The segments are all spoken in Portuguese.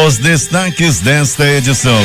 Os destaques desta edição.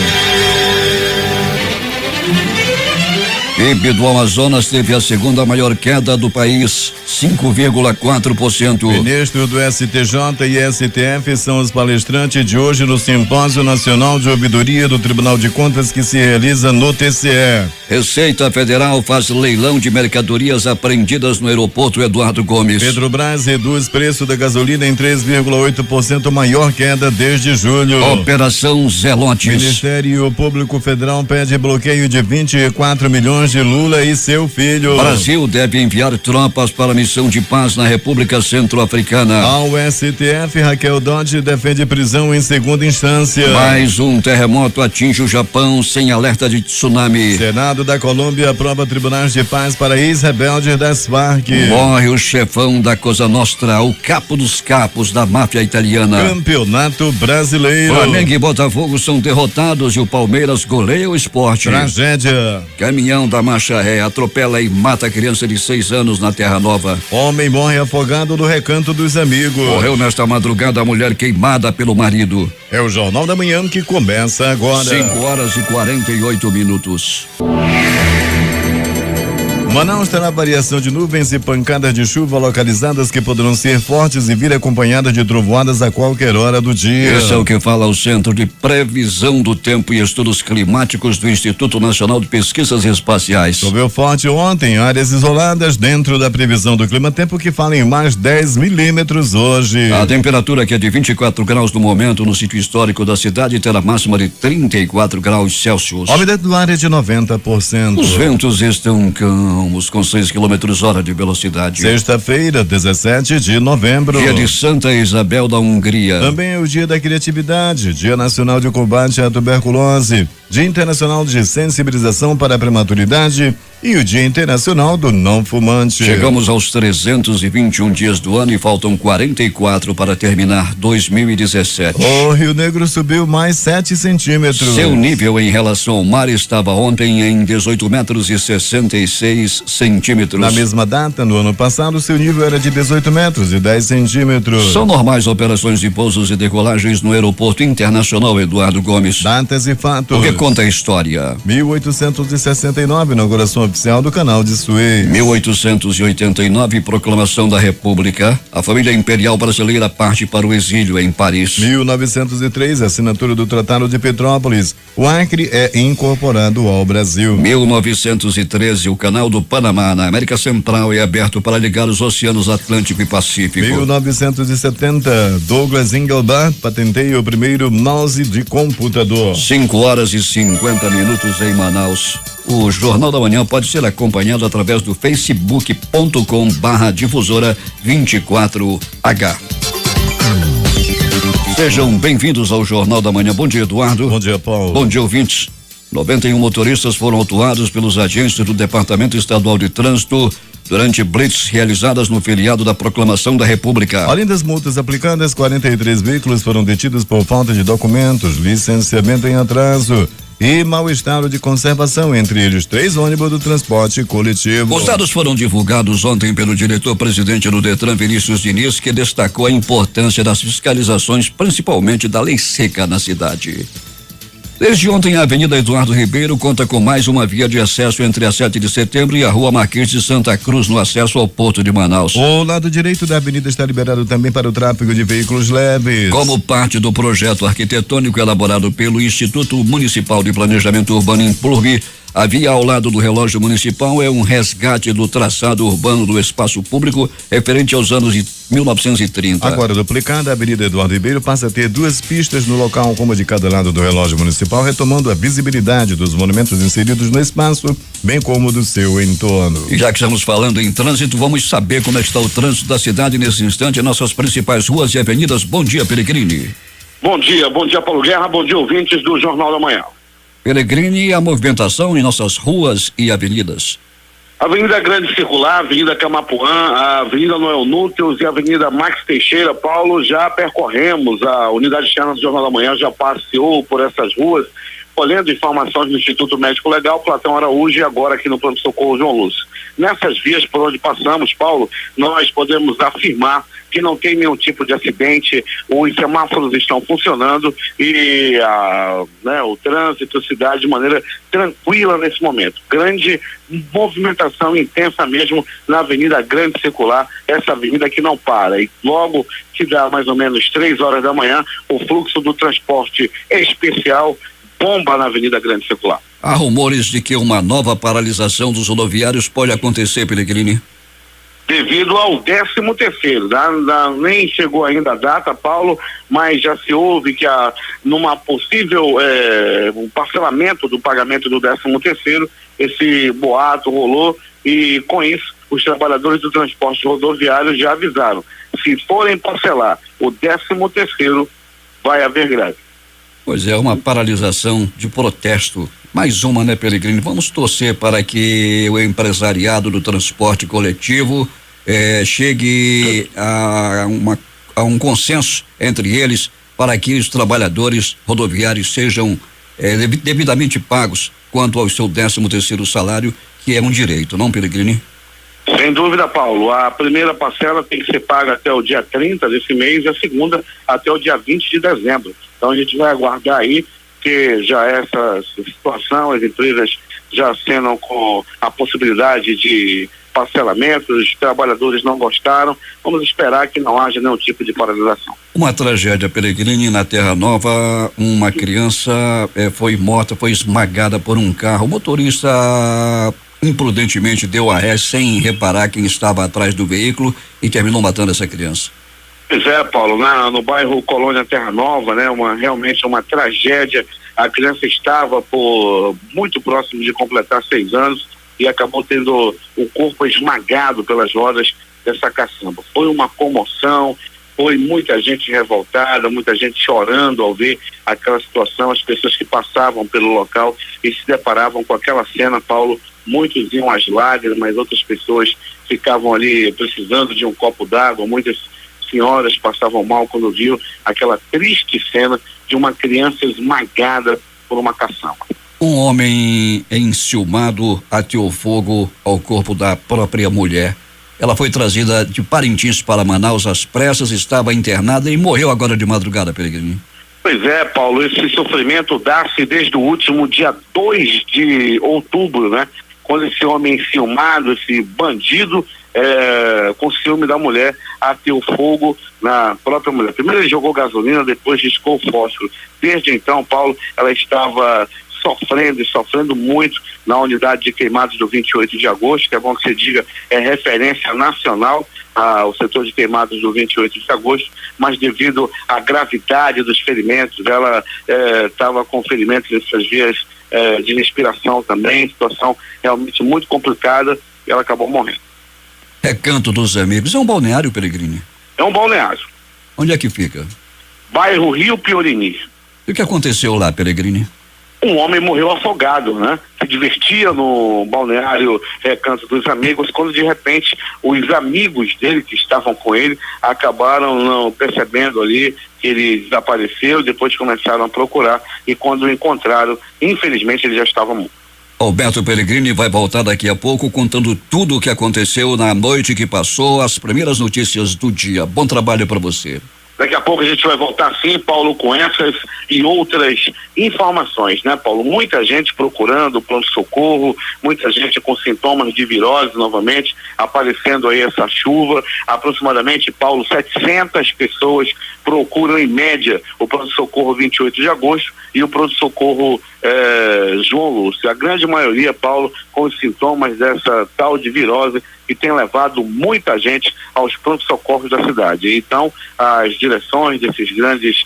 PIB do Amazonas teve a segunda maior queda do país, 5,4%. Ministro do STJ e STF são os palestrantes de hoje no Simpósio Nacional de Ouvidoria do Tribunal de Contas que se realiza no TCE. Receita Federal faz leilão de mercadorias apreendidas no aeroporto Eduardo Gomes. Petrobras reduz preço da gasolina em 3,8%, maior queda desde julho. Operação Zelotes. Ministério Público Federal pede bloqueio de 24 milhões de Lula e seu filho. Brasil deve enviar tropas para a missão de paz na República Centro-Africana. Ao STF, Raquel Dodge defende prisão em segunda instância. Mais um terremoto atinge o Japão sem alerta de tsunami. Senado da Colômbia aprova tribunais de paz para ex-rebeldes das Farc. Morre o chefão da Cosa Nostra, o capo dos capos da máfia italiana. Campeonato Brasileiro. Flamengo e Botafogo são derrotados e o Palmeiras goleia o Sport. Tragédia. Caminhão da Marcha Ré atropela e mata criança de 6 anos na Terra Nova. Homem morre afogado no Recanto dos Amigos. Morreu nesta madrugada a mulher queimada pelo marido. É o Jornal da Manhã que começa agora. 5h48. Manaus terá variação de nuvens e pancadas de chuva localizadas que poderão ser fortes e vir acompanhadas de trovoadas a qualquer hora do dia. Esse é o que fala o Centro de Previsão do Tempo e Estudos Climáticos do Instituto Nacional de Pesquisas Espaciais. Choveu forte ontem, áreas isoladas dentro da previsão do clima-tempo que fala em mais 10 milímetros hoje. A temperatura que é de 24 graus no momento no sítio histórico da cidade terá máxima de 34 graus Celsius. A umidade do ar é de 90%. Os ventos estão calmos com 6 km/h de velocidade. Sexta-feira, 17 de novembro. Dia de Santa Isabel da Hungria. Também é o Dia da Criatividade, Dia Nacional de Combate à Tuberculose, Dia Internacional de Sensibilização para a Prematuridade e o Dia Internacional do Não Fumante. Chegamos aos 321 dias do ano e faltam 44 para terminar 2017. O Rio Negro subiu mais 7 centímetros. Seu nível em relação ao mar estava ontem em 18 metros e 66 centímetros. Na mesma data, no ano passado, seu nível era de 18 metros e 10 centímetros. São normais operações de pousos e decolagens no Aeroporto Internacional Eduardo Gomes. Datas e fatos. O que conta a história? 1869, inauguração oficial do Canal de Suez. 1889, proclamação da República. A família imperial brasileira parte para o exílio em Paris. 1903, assinatura do Tratado de Petrópolis. O Acre é incorporado ao Brasil. 1913, o Canal do Panamá na América Central é aberto para ligar os oceanos Atlântico e Pacífico. 1970, Douglas Engelbart patenteia o primeiro mouse de computador. 5h50 em Manaus. O Jornal da Manhã pode ser acompanhado através do facebook.com/difusora 24H. Sejam bem-vindos ao Jornal da Manhã. Bom dia, Eduardo. Bom dia, Paulo. Bom dia, ouvintes. 91 motoristas foram autuados pelos agentes do Departamento Estadual de Trânsito durante blitz realizadas no feriado da Proclamação da República. Além das multas aplicadas, 43 veículos foram detidos por falta de documentos, licenciamento em atraso e mau estado de conservação, entre eles 3 ônibus do transporte coletivo. Os dados foram divulgados ontem pelo diretor-presidente do Detran, Vinícius Diniz, que destacou a importância das fiscalizações, principalmente da lei seca na cidade. Desde ontem, a Avenida Eduardo Ribeiro conta com mais uma via de acesso entre a 7 de setembro e a Rua Marquês de Santa Cruz, no acesso ao Porto de Manaus. O lado direito da avenida está liberado também para o tráfego de veículos leves. Como parte do projeto arquitetônico elaborado pelo Instituto Municipal de Planejamento Urbano, INPLURB, a via ao lado do relógio municipal é um resgate do traçado urbano do espaço público referente aos anos de 1930. Agora duplicada, a Avenida Eduardo Ribeiro passa a ter 2 pistas no local, uma de cada lado do relógio municipal, retomando a visibilidade dos monumentos inseridos no espaço, bem como do seu entorno. E já que estamos falando em trânsito, vamos saber como está o trânsito da cidade nesse instante, em nossas principais ruas e avenidas. Bom dia, Peregrini. Bom dia, Paulo Guerra, bom dia, ouvintes do Jornal da Manhã. Peregrini, a movimentação em nossas ruas e avenidas. Avenida Grande Circular, Avenida Camapuã, a Avenida Noel Núteos e a Avenida Max Teixeira, Paulo, já percorremos, a unidade externa do Jornal da Manhã já passeou por essas ruas, colhendo informações do Instituto Médico Legal, Platão Araújo, e agora aqui no Pronto Socorro João Lúcio. Nessas vias por onde passamos, Paulo, nós podemos afirmar que não tem nenhum tipo de acidente, os semáforos estão funcionando e o trânsito se dá de maneira tranquila nesse momento. Grande movimentação intensa mesmo na Avenida Grande Circular, essa avenida que não para, e logo que dá mais ou menos 3 horas da manhã, o fluxo do transporte especial bomba na Avenida Grande Circular. Há rumores de que uma nova paralisação dos rodoviários pode acontecer, Pellegrini? Devido ao 13º, nem chegou ainda a data, Paulo, mas já se ouve que numa possível um parcelamento do pagamento do 13º, esse boato rolou e com isso os trabalhadores do transporte rodoviário já avisaram, se forem parcelar o 13º, vai haver greve. Pois é, uma paralisação de protesto. Mais uma, né, Pellegrini? Vamos torcer para que o empresariado do transporte coletivo chegue a um consenso entre eles para que os trabalhadores rodoviários sejam devidamente pagos quanto ao seu 13º salário, que é um direito, não, Pellegrini? Sem dúvida, Paulo. A primeira parcela tem que ser paga até o dia 30 desse mês e a segunda até o dia 20 de dezembro. Então a gente vai aguardar aí, que já essa situação, as empresas já acenam com a possibilidade de parcelamento, os trabalhadores não gostaram. Vamos esperar que não haja nenhum tipo de paralisação. Uma tragédia, Pellegrini, na Terra Nova, uma criança foi morta, foi esmagada por um carro. O motorista imprudentemente deu a ré sem reparar quem estava atrás do veículo e terminou matando essa criança. Pois é, Paulo, no bairro Colônia Terra Nova, né? Realmente uma tragédia. A criança estava muito próximo de completar 6 anos e acabou tendo o corpo esmagado pelas rodas dessa caçamba. Foi uma comoção, foi muita gente revoltada, muita gente chorando ao ver aquela situação, as pessoas que passavam pelo local e se deparavam com aquela cena, Paulo. Muitos iam às lágrimas, outras pessoas ficavam ali precisando de um copo d'água, muitas senhoras passavam mal quando viu aquela triste cena de uma criança esmagada por uma caçamba. Um homem enciumado ateou fogo ao corpo da própria mulher. Ela foi trazida de Parintins para Manaus às pressas, estava internada e morreu agora de madrugada, Pellegrini. Pois é, Paulo, esse sofrimento dá-se desde o último dia 2 de outubro, né? Quando esse homem enciumado, esse bandido, com ciúme da mulher, ateou fogo na própria mulher. Primeiro ele jogou gasolina, depois riscou o fósforo. Desde então, Paulo, ela estava sofrendo muito na unidade de queimados do 28 de agosto, que é bom que você diga, é referência nacional ao setor de queimados do 28 de agosto, mas devido à gravidade dos ferimentos, ela estava com ferimentos em suas vias de respiração também, situação realmente muito complicada, e ela acabou morrendo. Recanto dos Amigos, é um balneário, Pellegrini? É um balneário. Onde é que fica? Bairro Rio Piorini. E o que aconteceu lá, Pellegrini? Um homem morreu afogado, né? Se divertia no balneário Recanto dos Amigos, quando de repente os amigos dele que estavam com ele acabaram não percebendo ali que ele desapareceu, depois começaram a procurar e quando o encontraram, infelizmente ele já estava morto. Alberto Pellegrini vai voltar daqui a pouco contando tudo o que aconteceu na noite que passou, as primeiras notícias do dia. Bom trabalho para você. Daqui a pouco a gente vai voltar sim, Paulo, com essas e outras informações, né, Paulo? Muita gente procurando pronto-socorro, muita gente com sintomas de virose novamente, aparecendo aí essa chuva. Aproximadamente, Paulo, 700 pessoas procuram em média o pronto-socorro 28 de agosto e o pronto-socorro João Lúcio. A grande maioria, Paulo, com os sintomas dessa tal de virose que tem levado muita gente aos pronto-socorros da cidade. Então, as direções desses grandes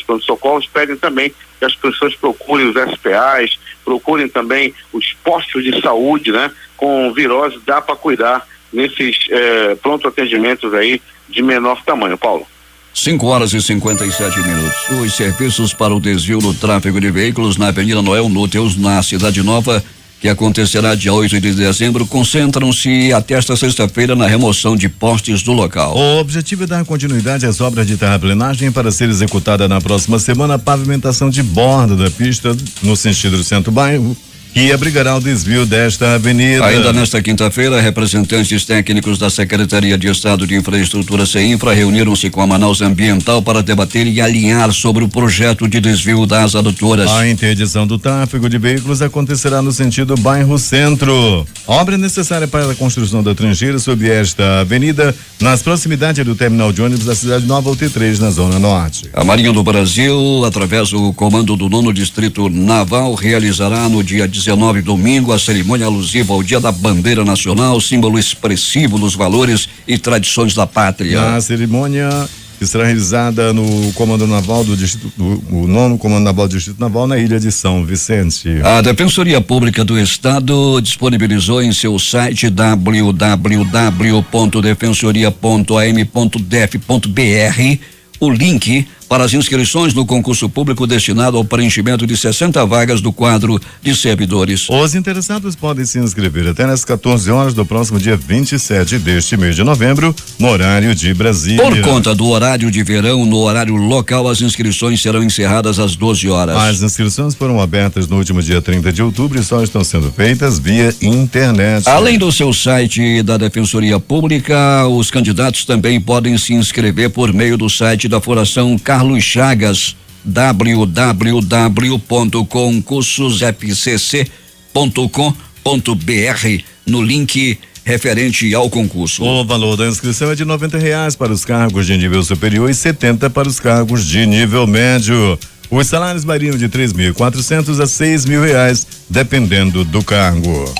pronto-socorros pedem também que as pessoas procurem os SPAs, procurem também os postos de saúde, né? Com virose dá para cuidar nesses pronto-atendimentos aí de menor tamanho, Paulo. 5:57. Os serviços para o desvio do tráfego de veículos na Avenida Noel Núteus, na Cidade Nova, que acontecerá dia 8 de dezembro, concentram-se até esta sexta-feira na remoção de postes do local. O objetivo é dar continuidade às obras de terraplenagem para ser executada na próxima semana a pavimentação de borda da pista no sentido do centro-bairro que abrigará o desvio desta avenida. Ainda nesta quinta-feira, representantes técnicos da Secretaria de Estado de Infraestrutura CEINFRA reuniram-se com a Manaus Ambiental para debater e alinhar sobre o projeto de desvio das adutoras. A interdição do tráfego de veículos acontecerá no sentido bairro Centro. Obra necessária para a construção da trancheira sob esta avenida, nas proximidades do terminal de ônibus da cidade Nova UT3, na Zona Norte. A Marinha do Brasil, através do comando do 9º Distrito Naval, realizará no dia 19, domingo, a cerimônia alusiva ao Dia da Bandeira Nacional, símbolo expressivo dos valores e tradições da pátria. A cerimônia que será realizada no Comando Naval do Distrito, o 9º Comando Naval do Distrito Naval, na ilha de São Vicente. A Defensoria Pública do Estado disponibilizou em seu site www.defensoria.am.def.br o link para as inscrições no concurso público destinado ao preenchimento de 60 vagas do quadro de servidores. Os interessados podem se inscrever até às 14 horas do próximo dia 27 deste mês de novembro, no horário de Brasília. Por conta do horário de verão, no horário local, as inscrições serão encerradas às 12 horas. As inscrições foram abertas no último dia 30 de outubro e só estão sendo feitas via internet. Além do seu site da Defensoria Pública, os candidatos também podem se inscrever por meio do site da Fundação Carlos Chagas, www.concursosfcc.com.br, no link referente ao concurso. O valor da inscrição é de R$ para os cargos de nível superior e 70 para os cargos de nível médio. Os salários variam de R$ 3.400 a R$ 6.000, dependendo do cargo.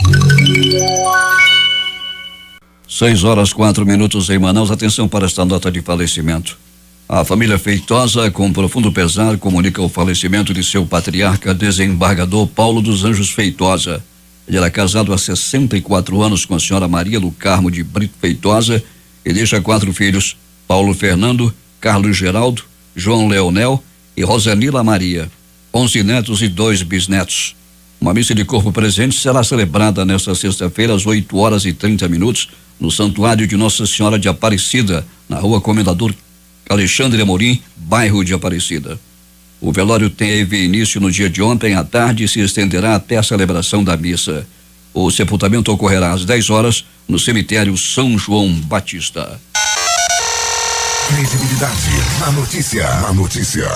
6h04 em Manaus. Atenção para esta nota de falecimento. A família Feitosa, com profundo pesar, comunica o falecimento de seu patriarca, desembargador Paulo dos Anjos Feitosa. Ele era casado há 64 anos com a senhora Maria do Carmo de Brito Feitosa e deixa 4 filhos: Paulo Fernando, Carlos Geraldo, João Leonel e Rosanila Maria, 11 netos e 2 bisnetos. Uma missa de corpo presente será celebrada nesta sexta-feira às 8h30 no Santuário de Nossa Senhora de Aparecida, na Rua Comendador Alexandre Amorim, bairro de Aparecida. O velório teve início no dia de ontem à tarde e se estenderá até a celebração da missa. O sepultamento ocorrerá às 10 horas no cemitério São João Batista. Credibilidade na notícia.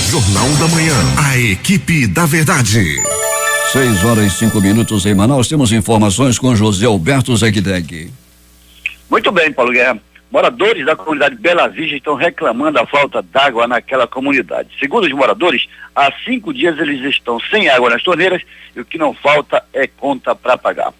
Jornal da Manhã. A equipe da verdade. 6h05 em Manaus. Temos informações com José Alberto Zegdeg. Muito bem, Paulo Guerra. Moradores da comunidade Bela Vista estão reclamando da falta d'água naquela comunidade. Segundo os moradores, há 5 dias eles estão sem água nas torneiras e o que não falta é conta para pagar.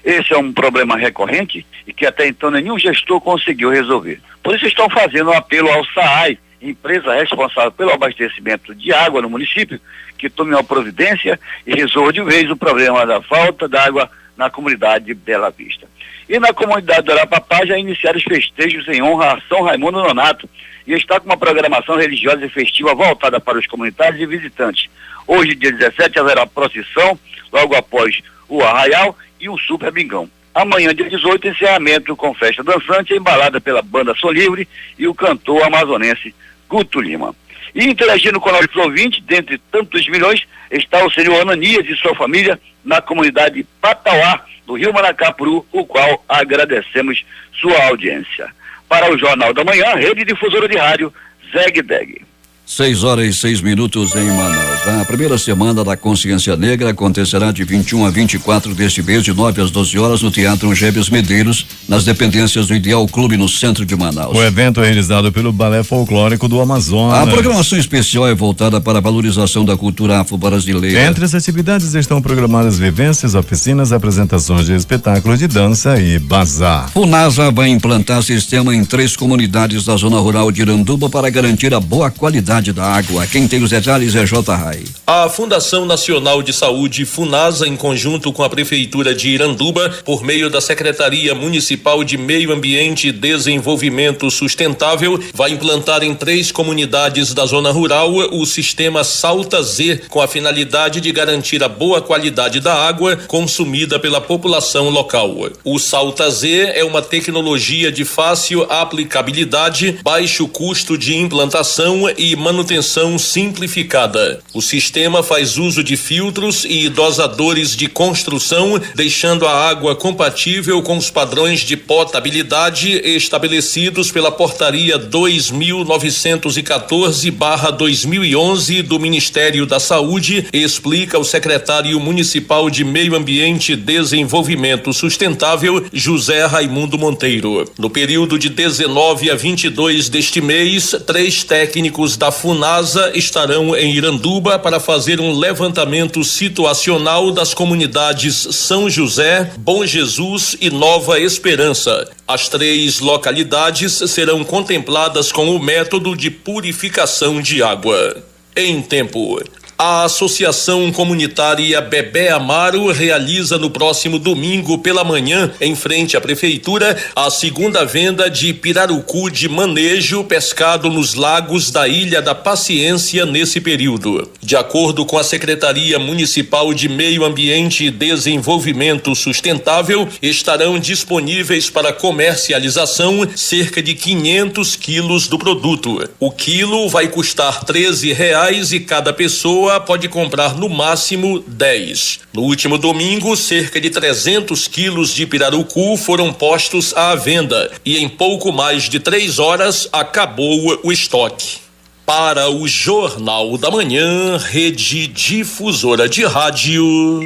Esse é um problema recorrente e que até então nenhum gestor conseguiu resolver. Por isso estão fazendo um apelo ao SAAI, empresa responsável pelo abastecimento de água no município, que tome uma providência e resolva de vez o problema da falta d'água na comunidade Bela Vista. E na comunidade do Arapapá já iniciaram os festejos em honra a São Raimundo Nonato e está com uma programação religiosa e festiva voltada para os comunitários e visitantes. Hoje, dia 17, haverá procissão, logo após o arraial e o super bingão. Amanhã, dia 18, encerramento com festa dançante embalada pela banda Som Livre e o cantor amazonense Guto Lima. E interagindo com nossos ouvintes, dentre tantos milhões, está o senhor Ananias e sua família na comunidade Patauá, do Rio Maracapuru, o qual agradecemos sua audiência. Para o Jornal da Manhã, Rede Difusora de Rádio, Zegdeg. 6h06 em Manaus. A primeira semana da Consciência Negra acontecerá de 21 a 24 deste mês, de 9 às 12 horas, no Teatro Eugêbios Medeiros, nas dependências do Ideal Clube, no centro de Manaus. O evento é realizado pelo Balé Folclórico do Amazonas. A programação especial é voltada para a valorização da cultura afro-brasileira. Entre as atividades estão programadas vivências, oficinas, apresentações de espetáculos de dança e bazar. FUNASA vai implantar sistema em 3 comunidades da zona rural de Iranduba para garantir a boa qualidade da água. Quem tem os detalhes é J. Rai. A Fundação Nacional de Saúde, FUNASA, em conjunto com a Prefeitura de Iranduba, por meio da Secretaria Municipal de Meio Ambiente e Desenvolvimento Sustentável, vai implantar em 3 comunidades da zona rural o sistema Salta Z, com a finalidade de garantir a boa qualidade da água consumida pela população local. O Salta Z é uma tecnologia de fácil aplicabilidade, baixo custo de implantação e manutenção simplificada. O sistema sistema faz uso de filtros e dosadores de construção, deixando a água compatível com os padrões de potabilidade estabelecidos pela Portaria 2914/2011 do Ministério da Saúde, explica o secretário municipal de Meio Ambiente e Desenvolvimento Sustentável, José Raimundo Monteiro. No período de 19 a 22 deste mês, 3 técnicos da Funasa estarão em Iranduba para fazer um levantamento situacional das comunidades São José, Bom Jesus e Nova Esperança. As 3 localidades serão contempladas com o método de purificação de água. Em tempo. A Associação Comunitária Bebé Amaro realiza no próximo domingo pela manhã, em frente à Prefeitura, a segunda venda de pirarucu de manejo pescado nos lagos da Ilha da Paciência nesse período. De acordo com a Secretaria Municipal de Meio Ambiente e Desenvolvimento Sustentável, estarão disponíveis para comercialização cerca de 500 quilos do produto. O quilo vai custar R$13 e cada pessoa pode comprar no máximo 10. No último domingo, cerca de 300 quilos de pirarucu foram postos à venda e em pouco mais de 3 horas acabou o estoque. Para o Jornal da Manhã, Rede Difusora de Rádio,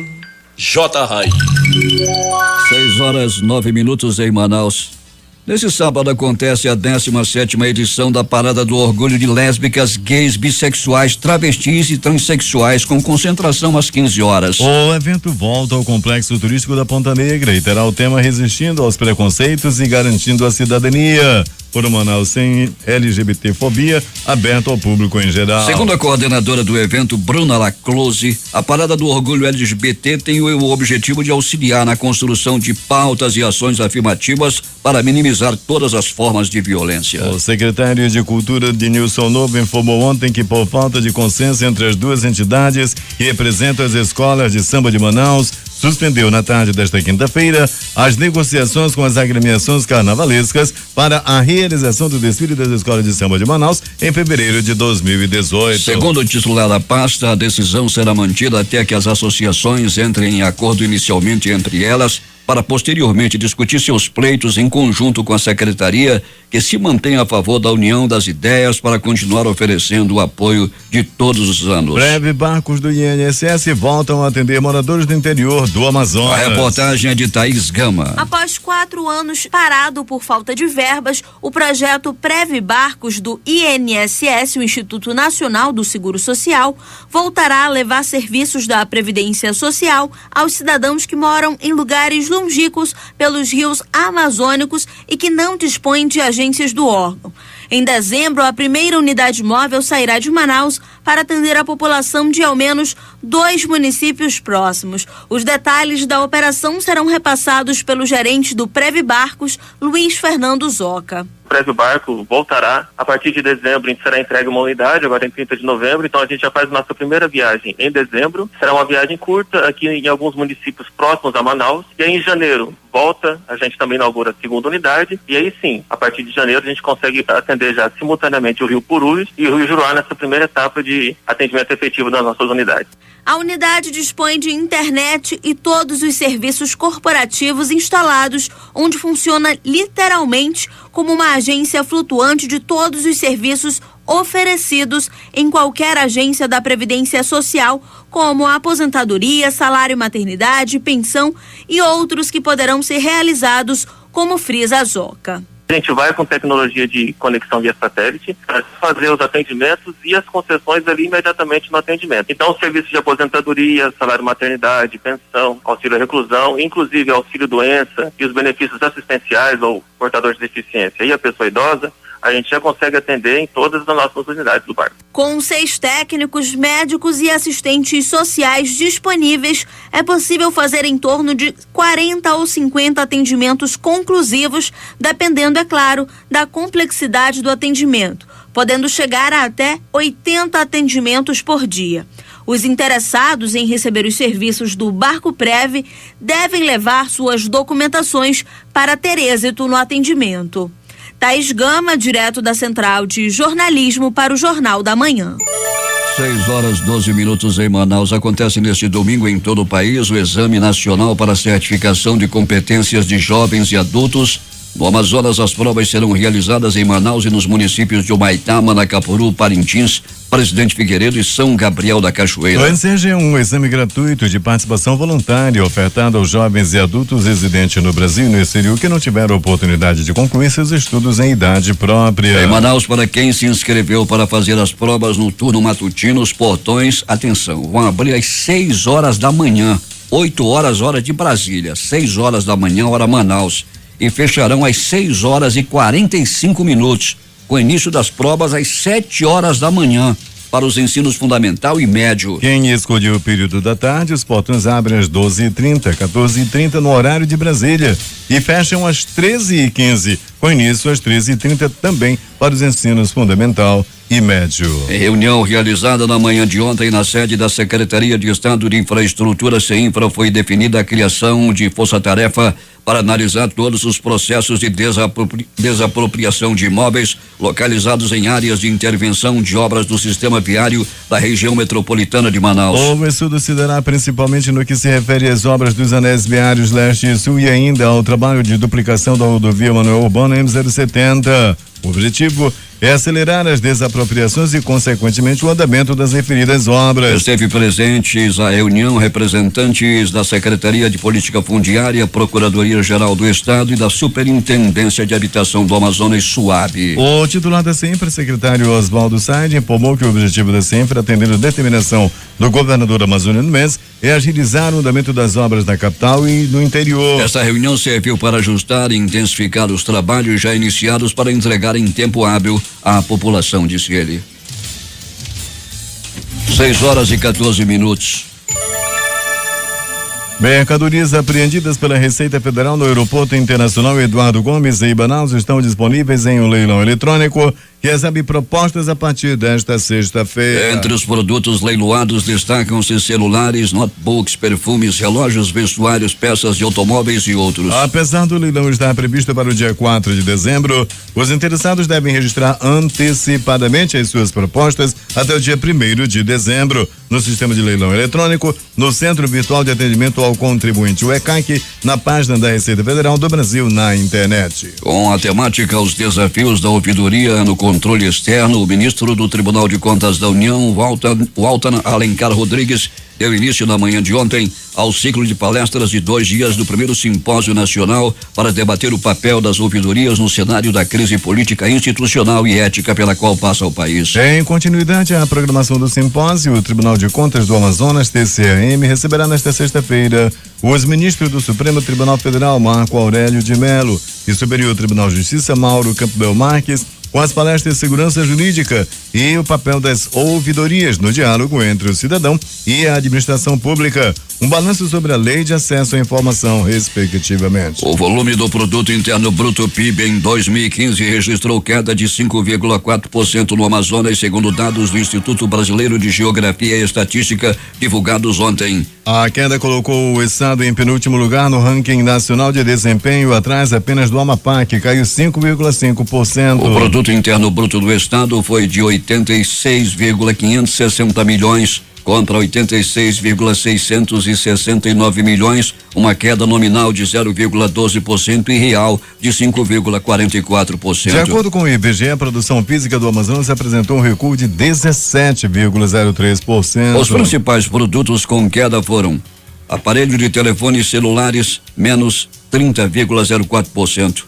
J-Rai. 6h09 em Manaus. Nesse sábado acontece a 17ª edição da Parada do Orgulho de Lésbicas, Gays, Bissexuais, Travestis e Transsexuais, com concentração às 15 horas. O evento volta ao Complexo Turístico da Ponta Negra e terá o tema Resistindo aos Preconceitos e Garantindo a Cidadania, por Manaus sem LGBTfobia, aberto ao público em geral. Segundo a coordenadora do evento, Bruna Laclose, a Parada do Orgulho LGBT tem o objetivo de auxiliar na construção de pautas e ações afirmativas para minimizar todas as formas de violência. O secretário de Cultura, Denilson Novo, informou ontem que, por falta de consenso entre as duas entidades que representam as escolas de samba de Manaus, suspendeu na tarde desta quinta-feira as negociações com as agremiações carnavalescas para a realização do desfile das escolas de samba de Manaus em fevereiro de 2018. Segundo o titular da pasta, a decisão será mantida até que as associações entrem em acordo inicialmente entre elas, para posteriormente discutir seus pleitos em conjunto com a secretaria, que se mantém a favor da união das ideias para continuar oferecendo o apoio de todos os anos. Breve, barcos do INSS voltam a atender moradores do interior do Amazonas. A reportagem é de Thaís Gama. Após 4 anos parado por falta de verbas, o projeto Breve Barcos do INSS, o Instituto Nacional do Seguro Social, voltará a levar serviços da Previdência Social aos cidadãos que moram em lugares longínquos pelos rios amazônicos e que não dispõem de agências do órgão. Em dezembro, a primeira unidade móvel sairá de Manaus para atender a população de ao menos 2 municípios próximos. Os detalhes da operação serão repassados pelo gerente do Breve Barcos, Luiz Fernando Zoca. O Breve Barco voltará a partir de dezembro, a gente será entregue uma unidade, agora em 30 de novembro, então a gente já faz a nossa primeira viagem em dezembro, será uma viagem curta aqui em alguns municípios próximos a Manaus, e aí em janeiro volta, a gente também inaugura a segunda unidade, e aí sim, a partir de janeiro a gente consegue atender já simultaneamente o Rio Purus e o Rio Juruá nessa primeira etapa de atendimento efetivo das nossas unidades. A unidade dispõe de internet e todos os serviços corporativos instalados, onde funciona literalmente como uma agência flutuante de todos os serviços oferecidos em qualquer agência da Previdência Social, como a aposentadoria, salário maternidade, pensão e outros que poderão ser realizados, como frisa a Zoca. A gente vai com tecnologia de conexão via satélite para fazer os atendimentos e as concessões ali imediatamente no atendimento. Então, os serviços de aposentadoria, salário maternidade, pensão, auxílio reclusão, inclusive auxílio doença e os benefícios assistenciais ou portadores de deficiência e a pessoa idosa, a gente já consegue atender em todas as nossas unidades do barco. Com 6 técnicos, médicos e assistentes sociais disponíveis, é possível fazer em torno de 40 ou 50 atendimentos conclusivos, dependendo, é claro, da complexidade do atendimento, podendo chegar a até 80 atendimentos por dia. Os interessados em receber os serviços do Barco Prev devem levar suas documentações para ter êxito no atendimento. Thaís Gama, direto da Central de Jornalismo para o Jornal da Manhã. 6h12 em Manaus. Acontece neste domingo em todo o país o Exame Nacional para Certificação de Competências de Jovens e Adultos. No Amazonas, as provas serão realizadas em Manaus e nos municípios de Humaitá, Manacapuru, Parintins, Presidente Figueiredo e São Gabriel da Cachoeira. O ENSEJ é um exame gratuito de participação voluntária ofertado aos jovens e adultos residentes no Brasil e no exterior que não tiveram oportunidade de concluir seus estudos em idade própria. Em Manaus, para quem se inscreveu para fazer as provas no turno matutino, os portões, atenção, vão abrir às 6 horas da manhã, 8 horas, hora de Brasília, 6 horas da manhã, hora Manaus, e fecharão às 6h45, com início das provas às 7 horas da manhã, para os ensinos fundamental e médio. Quem escolheu o período da tarde, os portões abrem às 12h30, 14h30 no horário de Brasília e fecham às 13h15, com início às 13h30 também para os ensinos fundamental e médio. Em reunião realizada na manhã de ontem na sede da Secretaria de Estado de Infraestrutura, CEINFRA, foi definida a criação de força-tarefa para analisar todos os processos de desapropriação de imóveis localizados em áreas de intervenção de obras do sistema viário da região metropolitana de Manaus. O estudo se dará principalmente no que se refere às obras dos anéis viários leste e sul e ainda ao trabalho de duplicação da rodovia Manuel Urbano M070. O objetivo é acelerar as desapropriações e, consequentemente, o andamento das referidas obras. Esteve presentes à reunião representantes da Secretaria de Política Fundiária, Procuradoria-Geral do Estado e da Superintendência de Habitação do Amazonas, SUAB. O titular da CEINFRA, secretário Oswaldo Said, informou que o objetivo da CEINFRA, atendendo a determinação do governador amazôniano Mendes, é agilizar o andamento das obras na capital e no interior. Esta reunião serviu para ajustar e intensificar os trabalhos já iniciados para entregar em tempo hábil à população, disse ele. 6h14. Mercadorias apreendidas pela Receita Federal no Aeroporto Internacional Eduardo Gomes em Manaus estão disponíveis em um leilão eletrônico que recebe propostas a partir desta sexta-feira. Entre os produtos leiloados destacam-se celulares, notebooks, perfumes, relógios, vestuários, peças de automóveis e outros. Apesar do leilão estar previsto para o dia 4 de dezembro, os interessados devem registrar antecipadamente as suas propostas até o dia 1º de dezembro no sistema de leilão eletrônico, no Centro Virtual de Atendimento ao Contribuinte, o ECAC, na página da Receita Federal do Brasil na internet. Com a temática Os Desafios da Ouvidoria no Controle Externo, o ministro do Tribunal de Contas da União, Walter Alencar Rodrigues, deu início na manhã de ontem ao ciclo de palestras de 2 dias do primeiro Simpósio Nacional para debater o papel das ouvidorias no cenário da crise política, institucional e ética pela qual passa o país. Em continuidade à programação do simpósio, o Tribunal de Contas do Amazonas, TCAM, receberá nesta sexta-feira os ministros do Supremo Tribunal Federal, Marco Aurélio de Mello, e Superior Tribunal de Justiça, Mauro Campbell Marques, com as palestras de segurança jurídica e o papel das ouvidorias no diálogo entre o cidadão e a administração pública. Um balanço sobre a lei de acesso à informação, respectivamente. O volume do Produto Interno Bruto PIB em 2015 registrou queda de 5,4% no Amazonas, segundo dados do Instituto Brasileiro de Geografia e Estatística divulgados ontem. A queda colocou o estado em penúltimo lugar no ranking nacional de desempenho, atrás apenas do Amapá, que caiu 5,5%. O Produto Interno Bruto do estado foi de 86,560 milhões contra 86,669 milhões, uma queda nominal de 0,12% e real de 5,44%. De acordo com o IBGE, a produção física do Amazonas apresentou um recuo de 17,03%. Os principais produtos com queda foram aparelho de telefones celulares, menos 30,04%.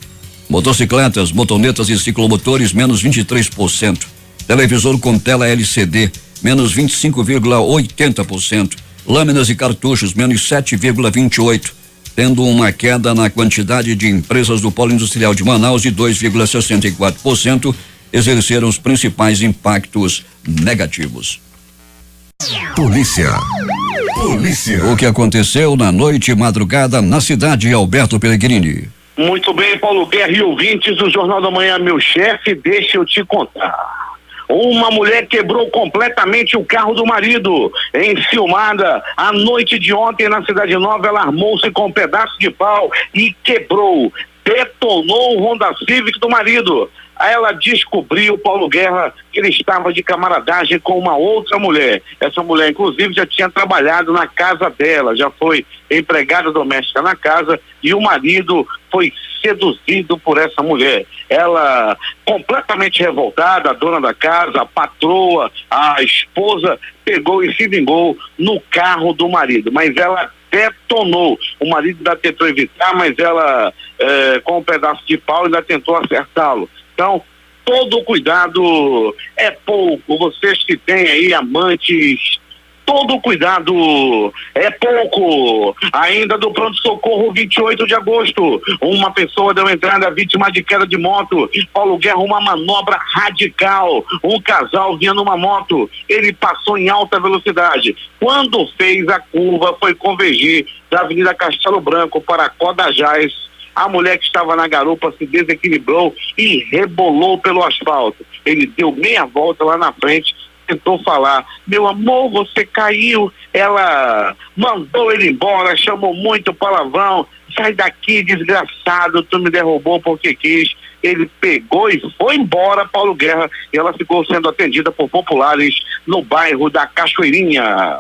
Motocicletas, motonetas e ciclomotores, menos 23%. Televisor com tela LCD, menos 25,80%. Lâminas e cartuchos, menos 7,28%. Tendo uma queda na quantidade de empresas do Polo Industrial de Manaus de 2,64%, exerceram os principais impactos negativos. Polícia. O que aconteceu na noite e madrugada na cidade, Alberto Pellegrini? Muito bem, Paulo Guerra e ouvintes do Jornal da Manhã, meu chefe, deixa eu te contar. Uma mulher quebrou completamente o carro do marido. Enciumada, à noite de ontem na Cidade Nova, ela armou-se com um pedaço de pau e quebrou, detonou o Honda Civic do marido. ela descobriu, Paulo Guerra, que ele estava de camaradagem com uma outra mulher. Essa mulher, inclusive, já tinha trabalhado na casa dela, já foi empregada doméstica na casa, e o marido foi seduzido por essa mulher. Ela, completamente revoltada, a dona da casa, a patroa, a esposa, pegou e se vingou no carro do marido, mas ela detonou. O marido ainda tentou evitar, mas ela, com um pedaço de pau, ainda tentou acertá-lo. Então, todo cuidado é pouco. Vocês que têm aí amantes, todo cuidado é pouco. Ainda do pronto-socorro, 28 de agosto, uma pessoa deu entrada vítima de queda de moto. Paulo Guerra, uma manobra radical. Um casal vinha numa moto, ele passou em alta velocidade. Quando fez a curva, foi convergir da Avenida Castelo Branco para Codajás. A mulher que estava na garupa se desequilibrou e rebolou pelo asfalto. Ele deu meia volta lá na frente, tentou falar: meu amor, você caiu. Ela mandou ele embora, chamou muito palavrão: sai daqui, desgraçado, tu me derrubou porque quis. Ele pegou e foi embora, Paulo Guerra, e ela ficou sendo atendida por populares no bairro da Cachoeirinha.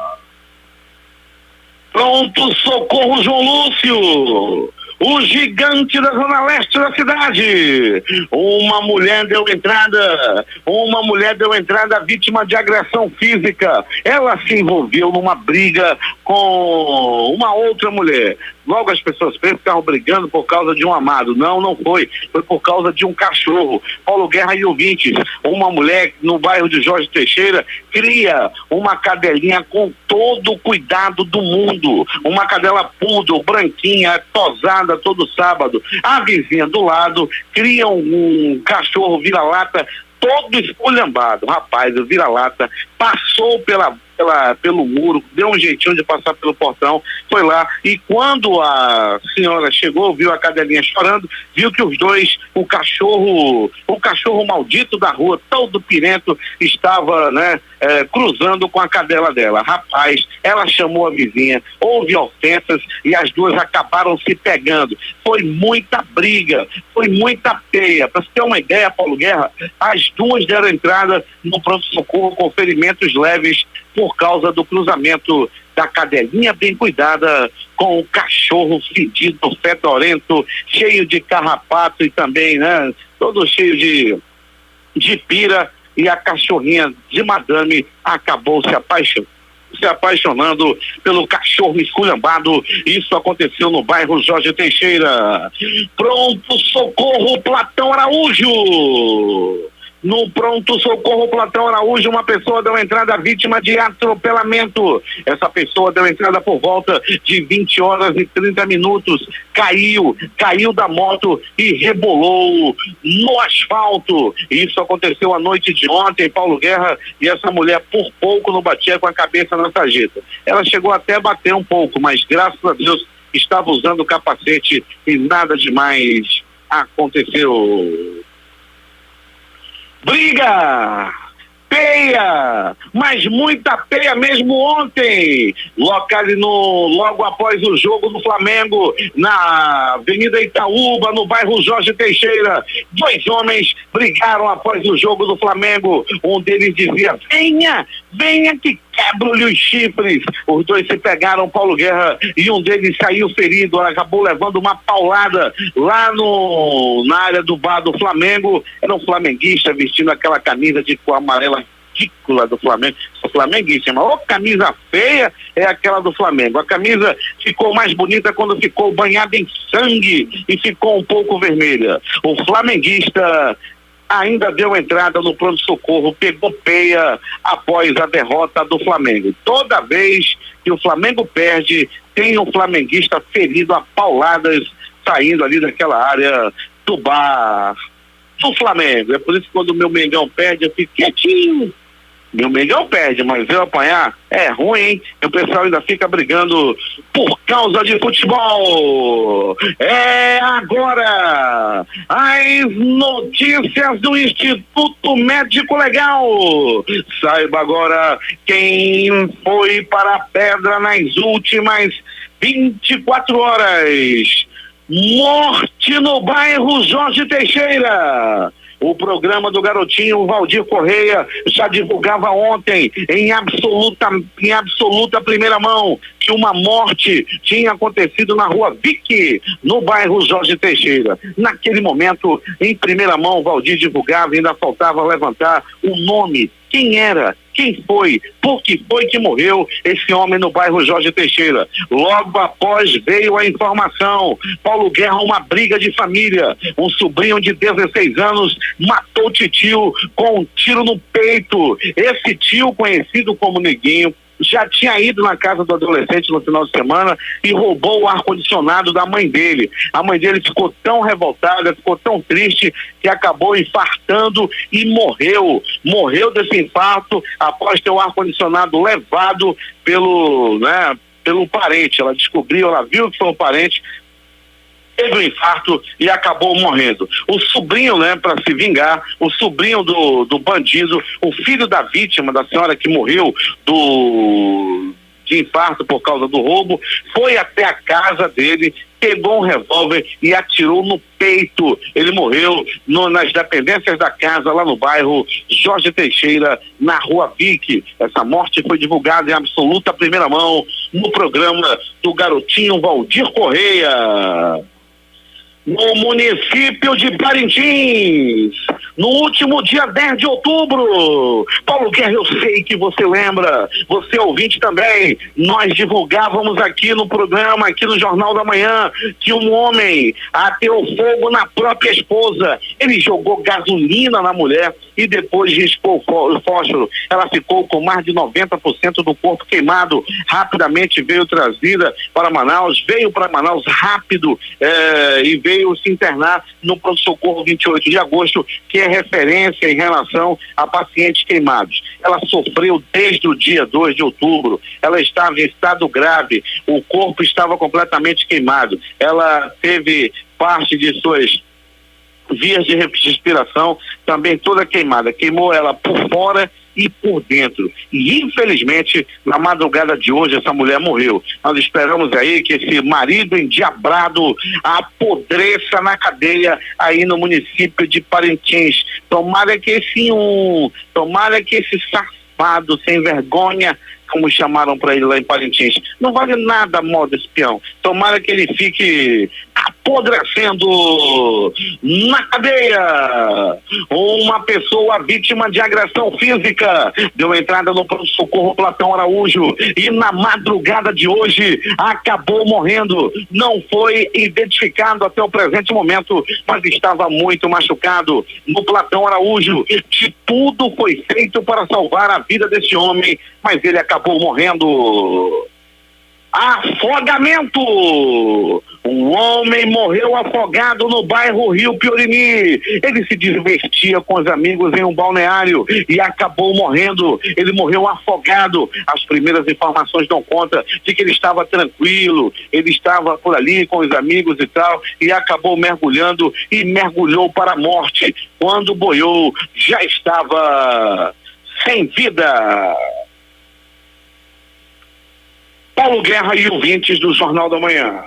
Pronto, socorro, João Lúcio. O gigante da zona leste da cidade. Uma mulher deu entrada vítima de agressão física. Ela se envolveu numa briga com uma outra mulher. Logo as pessoas pensam que estavam brigando por causa de um amado. Não foi. Foi por causa de um cachorro. Paulo Guerra e ouvintes, uma mulher no bairro de Jorge Teixeira cria uma cadelinha com todo o cuidado do mundo. Uma cadela poodle, branquinha, tosada todo sábado. A vizinha do lado cria um cachorro vira-lata todo esculhambado. Rapaz, o vira-lata passou pelo muro, deu um jeitinho de passar pelo portão, foi lá, e quando a senhora chegou, viu a cadelinha chorando, viu que os dois, o cachorro maldito da rua, todo pirento, estava, cruzando com a cadela dela. Rapaz, ela chamou a vizinha, houve ofensas e as duas acabaram se pegando. Foi muita briga, foi muita peia. Para você ter uma ideia, Paulo Guerra, as duas deram entrada no pronto-socorro com ferimentos leves por causa do cruzamento da cadelinha bem cuidada com o cachorro fedido, fedorento, cheio de carrapato e também, todo cheio de pira, e a cachorrinha de madame acabou se apaixonando pelo cachorro esculhambado. Isso aconteceu no bairro Jorge Teixeira. Pronto socorro Platão Araújo. No pronto-socorro Platão Araújo, uma pessoa deu entrada vítima de atropelamento. Essa pessoa deu entrada por volta de 20 horas e 30 minutos. Caiu da moto e rebolou no asfalto. Isso aconteceu à noite de ontem, Paulo Guerra, e essa mulher por pouco não batia com a cabeça na sarjeta. Ela chegou até a bater um pouco, mas graças a Deus estava usando o capacete e nada demais aconteceu. Briga, peia, mas muita peia mesmo ontem. Logo após o jogo do Flamengo, na Avenida Itaúba, no bairro Jorge Teixeira, dois homens brigaram após o jogo do Flamengo. Um deles dizia: venha que quebro-lhe os chifres. Os dois se pegaram, Paulo Guerra, e um deles saiu ferido, acabou levando uma paulada lá na área do bar do Flamengo. Era um flamenguista vestindo aquela camisa de cor amarela ridícula do Flamengo. Sou flamenguista, mas ô camisa feia é aquela do Flamengo. A camisa ficou mais bonita quando ficou banhada em sangue e ficou um pouco vermelha. O flamenguista ainda deu entrada no pronto-socorro, pegou peia após a derrota do Flamengo. Toda vez que o Flamengo perde, tem um flamenguista ferido a pauladas, saindo ali daquela área do bar do Flamengo. É por isso que quando o meu Mengão perde, eu fico quietinho. Meu Mengão perde, mas eu apanhar é ruim, hein? E o pessoal ainda fica brigando por causa de futebol. É agora as notícias do Instituto Médico Legal. Saiba agora quem foi para a pedra nas últimas 24 horas. Morte no bairro Jorge Teixeira. O programa do garotinho Valdir Correia já divulgava ontem em absoluta primeira mão que uma morte tinha acontecido na rua Vick, no bairro Jorge Teixeira. Naquele momento, em primeira mão, Valdir divulgava e ainda faltava levantar o nome. Quem era? Quem foi? Por que foi que morreu esse homem no bairro Jorge Teixeira? Logo após veio a informação. Paulo Guerra, uma briga de família. Um sobrinho de 16 anos matou o tio com um tiro no peito. Esse tio, conhecido como Neguinho, já tinha ido na casa do adolescente no final de semana e roubou o ar-condicionado da mãe dele. A mãe dele ficou tão revoltada, ficou tão triste, que acabou infartando e morreu. Morreu desse infarto após ter o ar-condicionado levado pelo parente. Ela descobriu, ela viu que foi um parente, teve um infarto e acabou morrendo. O sobrinho, para se vingar, o sobrinho do bandido, o filho da vítima, da senhora que morreu de infarto por causa do roubo, foi até a casa dele, pegou um revólver e atirou no peito. Ele morreu nas dependências da casa, lá no bairro Jorge Teixeira, na rua Vick. Essa morte foi divulgada em absoluta primeira mão no programa do garotinho Valdir Correia. No município de Parintins, no último dia 10 de outubro, Paulo Guerra, eu sei que você lembra, você ouvinte também, nós divulgávamos aqui no programa, aqui no Jornal da Manhã, que um homem ateou fogo na própria esposa. Ele jogou gasolina na mulher e depois riscou o fósforo. Ela ficou com mais de 90% do corpo queimado. Rapidamente veio trazida para Manaus, rápido e veio se internar no pronto-socorro 28 de agosto, que é referência em relação a pacientes queimados. Ela sofreu desde o dia 2 de outubro, ela estava em estado grave, o corpo estava completamente queimado, ela teve parte de suas vias de respiração também toda queimada, queimou ela por fora e por dentro. E infelizmente, na madrugada de hoje, essa mulher morreu. Nós esperamos aí que esse marido endiabrado apodreça na cadeia aí no município de Parintins. Tomara que esse safado sem vergonha, como chamaram para ele lá em Parintins, não vale nada a moda espião. Tomara que ele fique apodrecendo na cadeia. Uma pessoa vítima de agressão física deu entrada no pronto-socorro Platão Araújo e na madrugada de hoje acabou morrendo. Não foi identificado até o presente momento, mas estava muito machucado. No Platão Araújo, de tudo foi feito para salvar a vida desse homem, mas ele acabou morrendo. Afogamento! Um homem morreu afogado no bairro Rio Piorini. Ele se divertia com os amigos em um balneário e acabou morrendo. Ele morreu afogado. As primeiras informações dão conta de que ele estava tranquilo, ele estava por ali com os amigos e tal, e acabou mergulhando e mergulhou para a morte. Quando boiou, já estava sem vida. Paulo Guerra e ouvintes do Jornal da Manhã.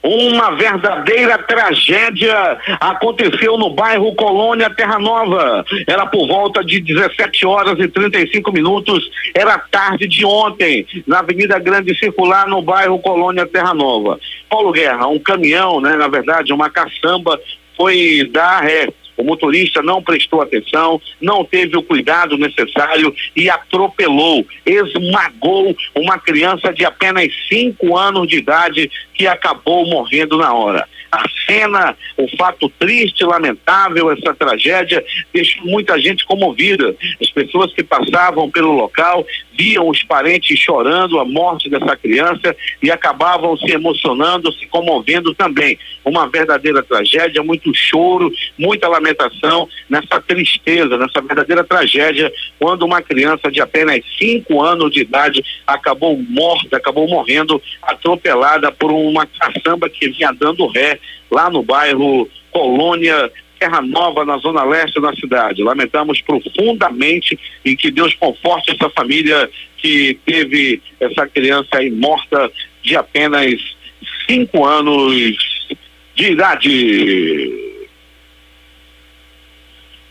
Uma verdadeira tragédia aconteceu no bairro Colônia Terra Nova. Era por volta de 17h35. Era tarde de ontem, na Avenida Grande Circular, no bairro Colônia Terra Nova. Paulo Guerra, um caminhão, na verdade, uma caçamba, foi dar ré. O motorista não prestou atenção, não teve o cuidado necessário e atropelou, esmagou uma criança de apenas 5 anos de idade que acabou morrendo na hora. A cena, o fato triste, lamentável, essa tragédia, deixou muita gente comovida. As pessoas que passavam pelo local viam os parentes chorando a morte dessa criança e acabavam se emocionando, se comovendo também. Uma verdadeira tragédia, muito choro, muita lamentação nessa tristeza, nessa verdadeira tragédia, quando uma criança de apenas 5 anos de idade acabou morta, acabou morrendo, atropelada por uma caçamba que vinha dando ré lá no bairro Colônia Terra Nova, na zona leste da cidade. Lamentamos profundamente e que Deus conforte essa família que teve essa criança aí morta de apenas 5 anos de idade.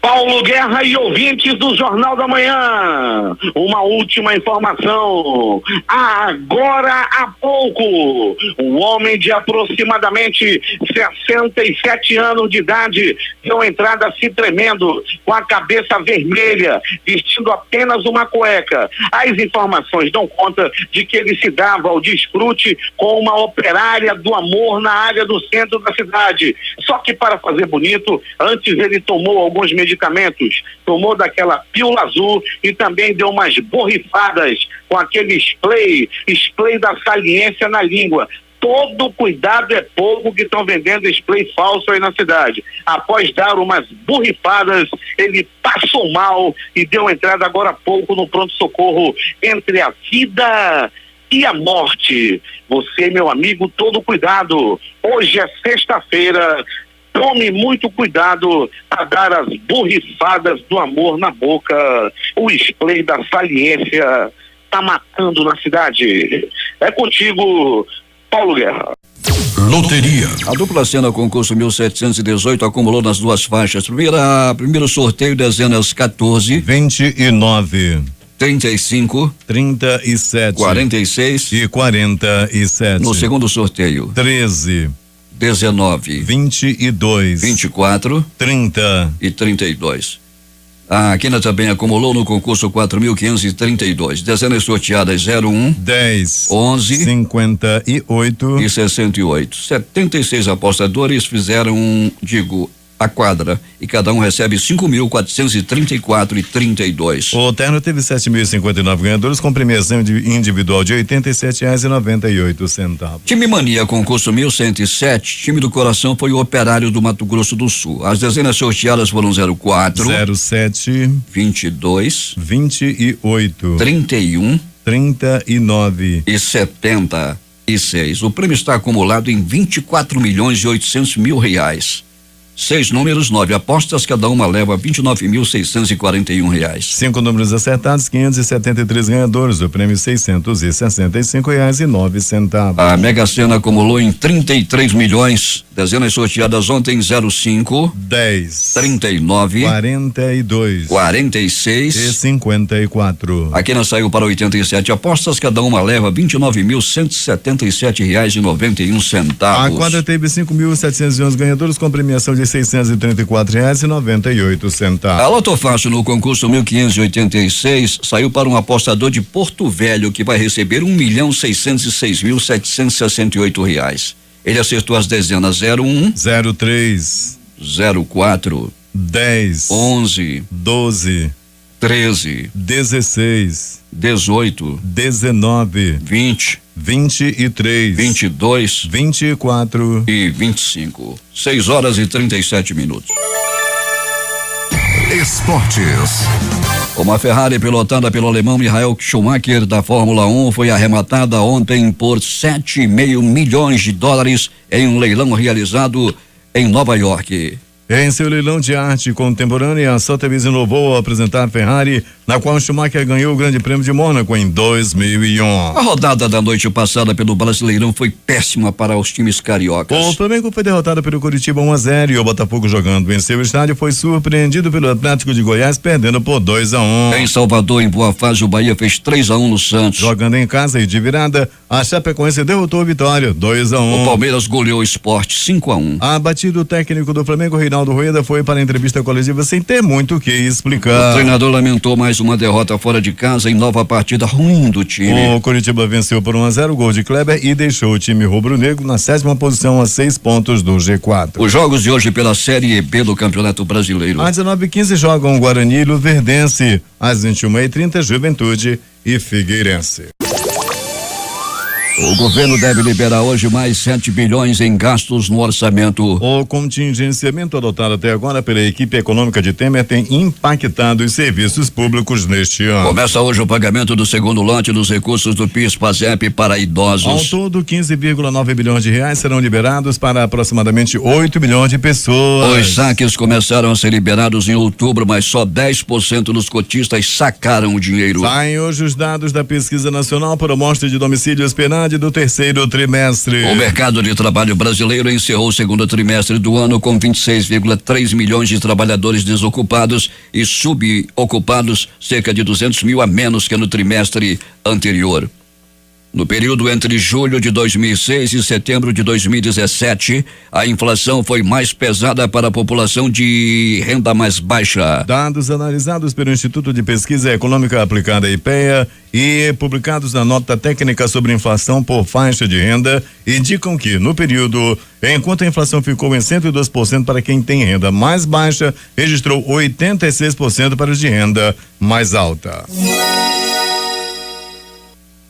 Paulo Guerra e ouvintes do Jornal da Manhã, uma última informação. Agora há pouco, um homem de aproximadamente 67 anos de idade deu entrada se tremendo, com a cabeça vermelha, vestindo apenas uma cueca. As informações dão conta de que ele se dava ao desfrute com uma operária do amor na área do centro da cidade. Só que para fazer bonito, antes ele tomou alguns medicamentos, tomou daquela pílula azul e também deu umas borrifadas com aquele spray da saliência na língua. Todo cuidado é pouco que estão vendendo spray falso aí na cidade. Após dar umas borrifadas, ele passou mal e deu entrada agora há pouco no pronto-socorro entre a vida e a morte. Você, meu amigo, todo cuidado. Hoje é sexta-feira. Tome muito cuidado a dar as borrifadas do amor na boca. O spray da saliência tá matando na cidade. É contigo, Paulo Guerra. Loteria. A dupla Sena concurso 1718 acumulou nas duas faixas. Primeiro sorteio, dezenas 14, 29, 35, 37, 46 e 47. No segundo sorteio, 13, 19, 22, 24, 30 e 32. A Quina também acumulou no concurso 4.532. Dezenas sorteadas 01, 10, 11, 58 e 68. 76 apostadores fizeram, a quadra, e cada um recebe 5.434,32. O terno teve 7.059 ganhadores com premiação individual de R$87,98. Time Mania concurso 1107, time do coração foi o Operário do Mato Grosso do Sul. As dezenas sorteadas foram 04, 07, 22, 28, 31, 39 e 76. O prêmio está acumulado em R$24.800.000. 6 números, 9 apostas, cada uma leva R$29.641. 5 números acertados, 573 ganhadores, o prêmio R$665,09. A Mega Sena acumulou em 33 milhões. Dezenas sorteadas ontem: 05, 10, 39, 42, 46 e 54. A Quina saiu para 87 apostas, cada uma leva R$29.177,91. A quadra teve 5.711 ganhadores com premiação de R$634,98. A Loto Fácil no concurso 1586 saiu para um apostador de Porto Velho que vai receber R$1.606.768. Ele acertou as dezenas 01, 03, 04, 10, 11, 12, 13, 16, 18, 19, 20, 23, 22, 24 e 25. 6h37. Esportes. Uma Ferrari pilotada pelo alemão Michael Schumacher da Fórmula 1 foi arrematada ontem por $7,5 milhões em um leilão realizado em Nova York. Em seu leilão de arte contemporânea, a Sotheby's inovou ao apresentar a Ferrari, na qual Schumacher ganhou o Grande Prêmio de Mônaco em 2001. A rodada da noite passada pelo Brasileirão foi péssima para os times cariocas. O Flamengo foi derrotado pelo Curitiba 1-0 e o Botafogo, jogando em seu estádio, foi surpreendido pelo Atlético de Goiás, perdendo por 2-1. Em Salvador, em boa fase, o Bahia fez 3-1 no Santos. Jogando em casa e de virada, a Chapecoense derrotou o Vitória 2-1. O Palmeiras goleou o Sport 5-1. Abatido o técnico do Flamengo, Reinaldo Rueda, foi para a entrevista coletiva sem ter muito o que explicar. O treinador lamentou mais uma derrota fora de casa em nova partida ruim do time. O Curitiba venceu por 1-0, gol de Kleber, e deixou o time rubro-negro na 7ª posição a 6 pontos do G4. Os jogos de hoje pela Série B do Campeonato Brasileiro. Às 19h15 jogam Guarani e Luverdense. Às 21h30, Juventude e Figueirense. O governo deve liberar hoje mais 7 bilhões em gastos no orçamento. O contingenciamento adotado até agora pela equipe econômica de Temer tem impactado os serviços públicos neste ano. Começa hoje o pagamento do segundo lote dos recursos do PIS/PASEP para idosos. Ao todo, 15,9 bilhões de reais serão liberados para aproximadamente 8 milhões de pessoas. Os saques começaram a ser liberados em outubro, mas só 10% dos cotistas sacaram o dinheiro. Saem hoje os dados da Pesquisa Nacional por Amostra de Domicílios Penais atividade do terceiro trimestre. O mercado de trabalho brasileiro encerrou o segundo trimestre do ano com 26,3 milhões de trabalhadores desocupados e subocupados, cerca de 200 mil a menos que no trimestre anterior. No período entre julho de 2006 e setembro de 2017, a inflação foi mais pesada para a população de renda mais baixa. Dados analisados pelo Instituto de Pesquisa Econômica Aplicada IPEA e publicados na nota técnica sobre inflação por faixa de renda indicam que, no período, enquanto a inflação ficou em 102% para quem tem renda mais baixa, registrou 86% para os de renda mais alta.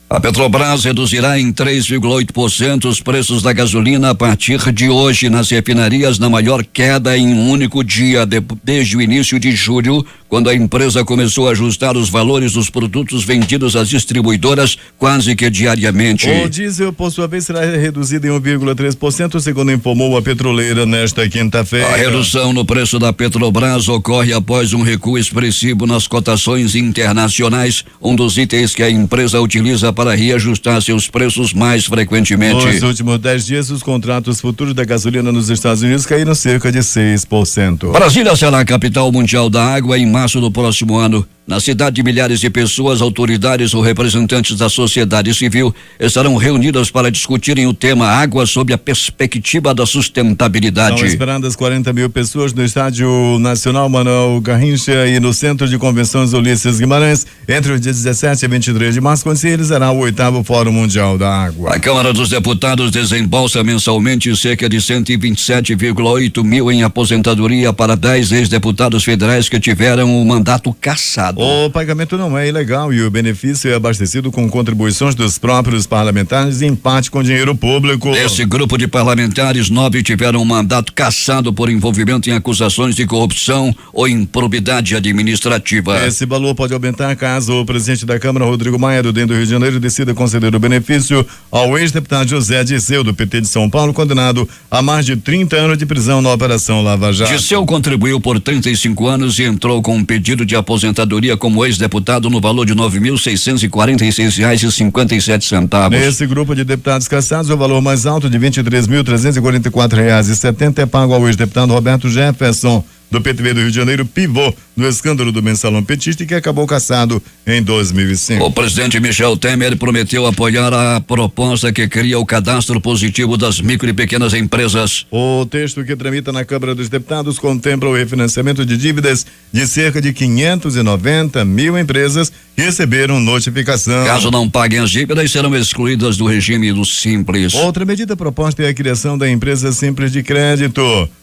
A Petrobras reduzirá em 3,8% os preços da gasolina a partir de hoje nas refinarias, na maior queda em um único dia desde o início de julho, quando a empresa começou a ajustar os valores dos produtos vendidos às distribuidoras quase que diariamente. O diesel, por sua vez, será reduzido em 1,3%, segundo informou a petroleira nesta quinta-feira. A redução no preço da Petrobras ocorre após um recuo expressivo nas cotações internacionais, um dos itens que a empresa utiliza para reajustar seus preços mais frequentemente. Nos últimos 10 dias, os contratos futuros da gasolina nos Estados Unidos caíram cerca de 6%. Brasília será a capital mundial da água em março do próximo ano. Na cidade, de milhares de pessoas, autoridades ou representantes da sociedade civil estarão reunidas para discutirem o tema água sob a perspectiva da sustentabilidade. São esperadas 40 mil pessoas no Estádio Nacional Manuel Garrincha e no Centro de Convenções Ulisses Guimarães entre os dias 17 e 23 de março, quando se realizará o 8º Fórum Mundial da Água. A Câmara dos Deputados desembolsa mensalmente cerca de 127,8 mil em aposentadoria para 10 ex-deputados federais que tiveram o mandato cassado. O pagamento não é ilegal e o benefício é abastecido com contribuições dos próprios parlamentares e em parte com dinheiro público. Desse grupo de parlamentares, 9 tiveram um mandato cassado por envolvimento em acusações de corrupção ou improbidade administrativa. Esse valor pode aumentar caso o presidente da Câmara, Rodrigo Maia, do DEM do Rio de Janeiro, decida conceder o benefício ao ex-deputado José Disseu, do PT de São Paulo, condenado a mais de 30 anos de prisão na Operação Lava Jato. Disseu contribuiu por 35 anos e entrou com um pedido de aposentadoria como ex-deputado no valor de R$9.646,57. Nesse grupo de deputados cassados, o valor mais alto de R$23.344,70 é pago ao ex-deputado Roberto Jefferson, do PTB do Rio de Janeiro, pivô no escândalo do mensalão petista, que acabou cassado em 2005. O presidente Michel Temer prometeu apoiar a proposta que cria o cadastro positivo das micro e pequenas empresas. O texto que tramita na Câmara dos Deputados contempla o refinanciamento de dívidas de cerca de 590 mil empresas que receberam notificação. Caso não paguem as dívidas, serão excluídas do regime do Simples. Outra medida proposta é a criação da empresa Simples de Crédito.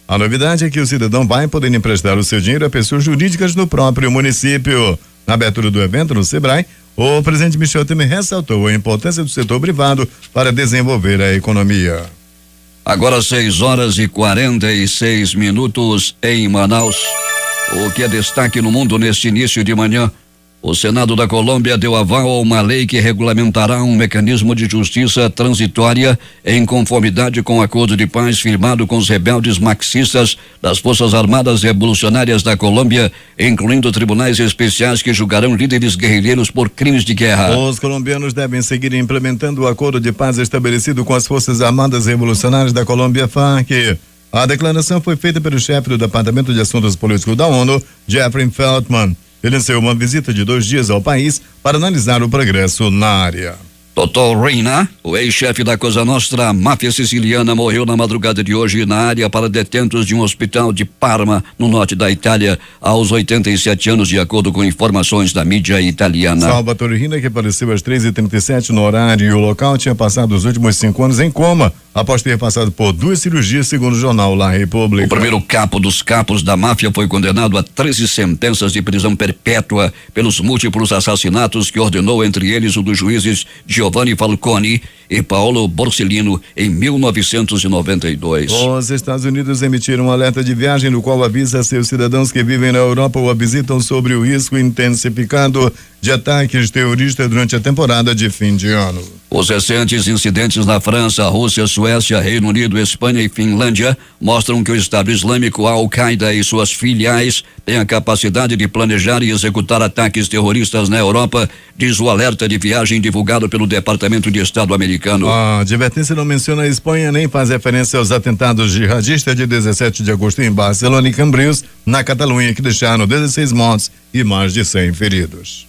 A novidade é que o cidadão vai poder emprestar o seu dinheiro a pessoas jurídicas no próprio município. Na abertura do evento no Sebrae, o presidente Michel Temer ressaltou a importância do setor privado para desenvolver a economia. Agora 6h46 em Manaus. O que é destaque no mundo neste início de manhã? O Senado da Colômbia deu aval a uma lei que regulamentará um mecanismo de justiça transitória em conformidade com o acordo de paz firmado com os rebeldes marxistas das Forças Armadas Revolucionárias da Colômbia, incluindo tribunais especiais que julgarão líderes guerrilheiros por crimes de guerra. Os colombianos devem seguir implementando o acordo de paz estabelecido com as Forças Armadas Revolucionárias da Colômbia, FARC. A declaração foi feita pelo chefe do Departamento de Assuntos Políticos da ONU, Jeffrey Feltman. Ele iniciou uma visita de 2 dias ao país para analisar o progresso na área. Totò Reina, o ex-chefe da Cosa Nostra, máfia siciliana, morreu na madrugada de hoje na área para detentos de um hospital de Parma, no norte da Itália, aos 87 anos, de acordo com informações da mídia italiana. Salvatore Rina, que apareceu às 3h37 no horário local, tinha passado os últimos 5 anos em coma, após ter passado por 2 cirurgias, segundo o jornal La Repubblica. O primeiro capo dos capos da máfia foi condenado a 13 sentenças de prisão perpétua pelos múltiplos assassinatos que ordenou, entre eles o dos juízes Giovanni Falcone e Paolo Borsellino em 1992. Os Estados Unidos emitiram um alerta de viagem no qual avisa seus cidadãos que vivem na Europa ou a visitam sobre o risco intensificado de ataques terroristas durante a temporada de fim de ano. Os recentes incidentes na França, Rússia, Suécia, Reino Unido, Espanha e Finlândia mostram que o Estado Islâmico, Al-Qaeda e suas filiais têm a capacidade de planejar e executar ataques terroristas na Europa, diz o alerta de viagem divulgado pelo Departamento de Estado americano. Dominicano. A advertência não menciona a Espanha nem faz referência aos atentados jihadistas de 17 de agosto em Barcelona e Cambrils, na Catalunha, que deixaram 16 mortos e mais de 100 feridos.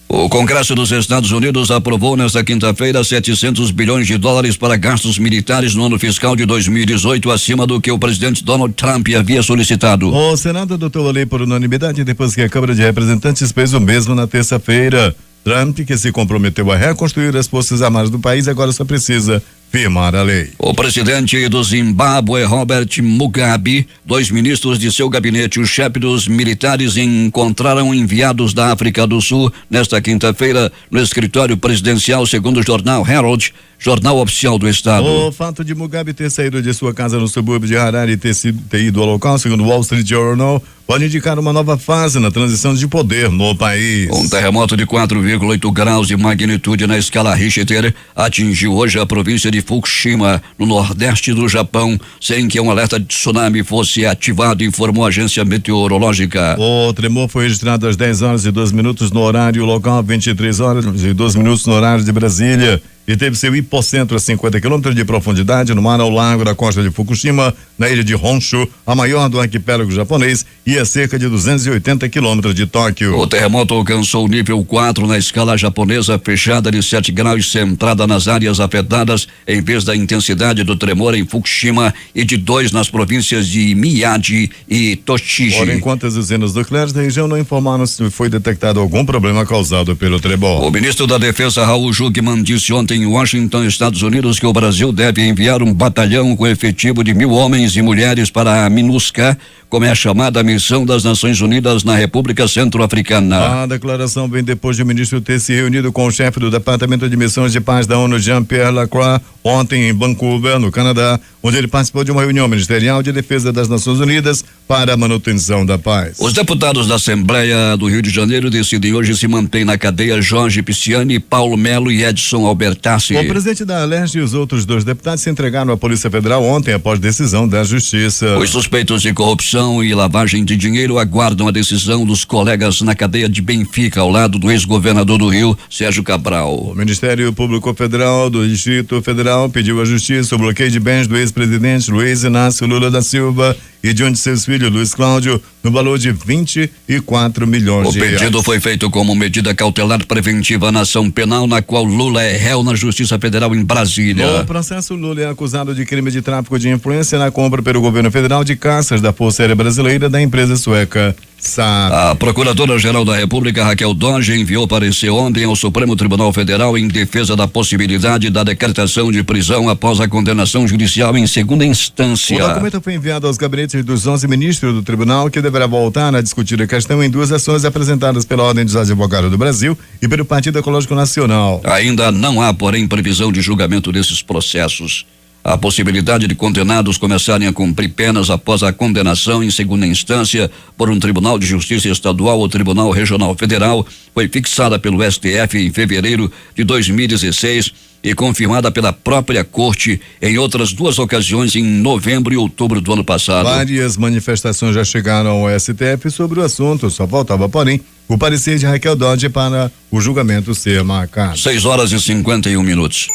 O Congresso dos Estados Unidos aprovou nesta quinta-feira 700 bilhões de dólares para gastos militares no ano fiscal de 2018, acima do que o presidente Donald Trump havia solicitado. O Senado adotou a lei por unanimidade depois que a Câmara de Representantes fez o mesmo na terça-feira. Trump, que se comprometeu a reconstruir as forças armadas do país, agora só precisa firmar a lei. O presidente do Zimbábue, Robert Mugabe, 2 ministros de seu gabinete, o chefe dos militares, encontraram enviados da África do Sul nesta quinta-feira no escritório presidencial, segundo o jornal Herald, jornal oficial do estado. O fato de Mugabe ter saído de sua casa no subúrbio de Harare e ter ido ao local, segundo o Wall Street Journal, pode indicar uma nova fase na transição de poder no país. Um terremoto de 4,8 graus de magnitude na escala Richter atingiu hoje a província de Fukushima, no nordeste do Japão, sem que um alerta de tsunami fosse ativado, informou a agência meteorológica. O tremor foi registrado às 10 horas e 2 minutos no horário local, 23 horas e 2 minutos no horário de Brasília, e teve seu hipocentro a 50 quilômetros de profundidade no mar ao largo da costa de Fukushima, na ilha de Honshu, a maior do arquipélago japonês, e a cerca de 280 quilômetros de Tóquio. O terremoto alcançou o nível 4 na escala japonesa, fechada de 7 graus, centrada nas áreas afetadas, em vez da intensidade do tremor em Fukushima e de 2 nas províncias de Miyagi e Tochigi. Por enquanto, as usinas nucleares da região não informaram se foi detectado algum problema causado pelo tremor. O ministro da Defesa, Raul Jungmann, disse ontem em Washington, Estados Unidos, que o Brasil deve enviar um batalhão com efetivo de 1.000 homens e mulheres para a MINUSCA, como é a chamada Missão das Nações Unidas na República Centro-Africana. A declaração vem depois de o ministro ter se reunido com o chefe do Departamento de Missões de Paz da ONU, Jean-Pierre Lacroix, ontem em Vancouver, no Canadá, onde ele participou de uma reunião ministerial de defesa das Nações Unidas para a manutenção da paz. Os deputados da Assembleia do Rio de Janeiro decidem hoje se mantém na cadeia Jorge Pisciani, Paulo Melo e Edson Albertassi. O presidente da Alerj e os outros 2 deputados se entregaram à Polícia Federal ontem após decisão da Justiça. Os suspeitos de corrupção e lavagem de dinheiro aguardam a decisão dos colegas na cadeia de Benfica, ao lado do ex-governador do Rio, Sérgio Cabral. O Ministério Público Federal do Distrito Federal pediu à Justiça o bloqueio de bens do ex-presidente Luiz Inácio Lula da Silva e de um de seus filhos, Luiz Cláudio, no valor de 24 milhões de reais. O pedido foi feito como medida cautelar preventiva na ação penal, na qual Lula é réu na Justiça Federal em Brasília. No processo, Lula é acusado de crime de tráfico de influência na compra pelo governo federal de caças da Força Aérea Brasileira da empresa sueca SAB. A Procuradora-Geral da República, Raquel Dodge, enviou parecer ontem ao Supremo Tribunal Federal em defesa da possibilidade da decretação de prisão após a condenação judicial em segunda instância. O documento foi enviado aos gabinetes dos 11 ministros do tribunal, que deverá voltar a discutir a questão em 2 ações apresentadas pela Ordem dos Advogados do Brasil e pelo Partido Ecológico Nacional. Ainda não há, porém, previsão de julgamento desses processos. A possibilidade de condenados começarem a cumprir penas após a condenação em segunda instância por um Tribunal de Justiça Estadual ou Tribunal Regional Federal foi fixada pelo STF em fevereiro de 2016 e confirmada pela própria Corte em outras 2 ocasiões, em novembro e outubro do ano passado. Várias manifestações já chegaram ao STF sobre o assunto, só faltava, porém, o parecer de Raquel Dodge para o julgamento ser marcado. 6 horas e 51 minutos.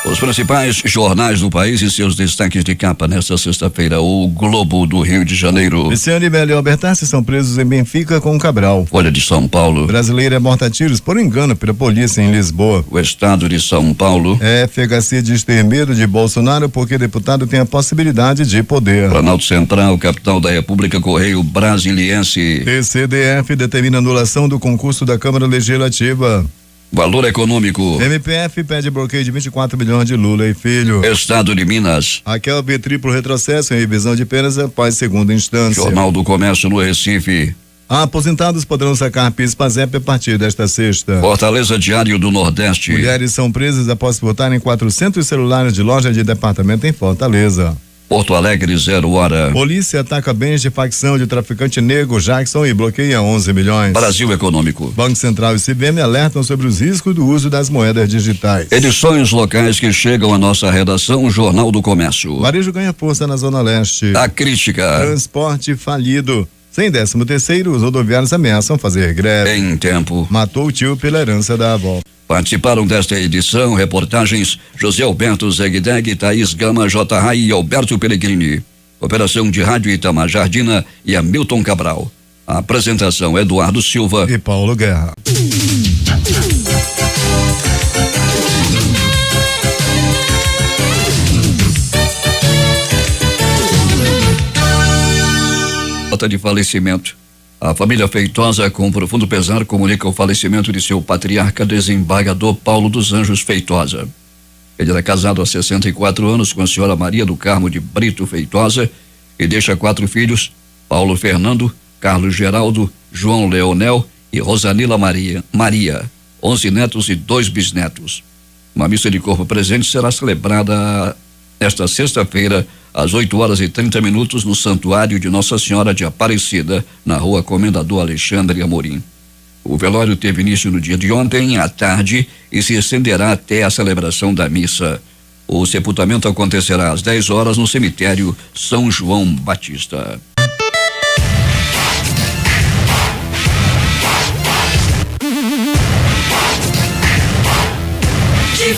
Os principais jornais do país e seus destaques de capa nesta sexta-feira. O Globo do Rio de Janeiro. Pisciani, Melo e Albertassi são presos em Benfica com Cabral. Folha de São Paulo. Brasileira é morta a tiros por engano pela polícia em Lisboa. O Estado de São Paulo. FHC diz ter medo de Bolsonaro porque deputado tem a possibilidade de poder. Planalto Central, capital da República, Correio Brasiliense. PCDF determina anulação do concurso da Câmara Legislativa. Valor Econômico. MPF pede bloqueio de 24 milhões de Lula e filho. Estado de Minas. Raquel vê triplo retrocesso em revisão de penas após segunda instância. Jornal do Comércio no Recife. Aposentados poderão sacar PIS/PASEP a partir desta sexta. Fortaleza, Diário do Nordeste. Mulheres são presas após furtarem 400 celulares de loja de departamento em Fortaleza. Porto Alegre, 0 hora. Polícia ataca bens de facção de traficante negro Jackson e bloqueia 11 milhões. Brasil Econômico. Banco Central e CVM alertam sobre os riscos do uso das moedas digitais. Edições locais que chegam à nossa redação, Jornal do Comércio. Varejo ganha força na Zona Leste. A crítica. Transporte falido. Sem 13º, os rodoviários ameaçam fazer greve. Em tempo. Matou o tio pela herança da avó. Participaram desta edição reportagens José Alberto Zegdeg, Thaís Gama, J. Rai e Alberto Pellegrini. Operação de rádio Itamar Jardina e Hamilton Cabral. A apresentação Eduardo Silva e Paulo Guerra. Nota de falecimento. A família Feitosa, com profundo pesar, comunica o falecimento de seu patriarca desembargador Paulo dos Anjos Feitosa. Ele era casado há 64 anos com a senhora Maria do Carmo de Brito Feitosa e deixa 4 filhos: Paulo Fernando, Carlos Geraldo, João Leonel e Rosanila Maria, 11 netos e 2 bisnetos. Uma missa de corpo presente será celebrada esta sexta-feira, às 8h30 no Santuário de Nossa Senhora de Aparecida, na Rua Comendador Alexandre Amorim. O velório teve início no dia de ontem, à tarde, e se estenderá até a celebração da missa. O sepultamento acontecerá às 10 horas no cemitério São João Batista. De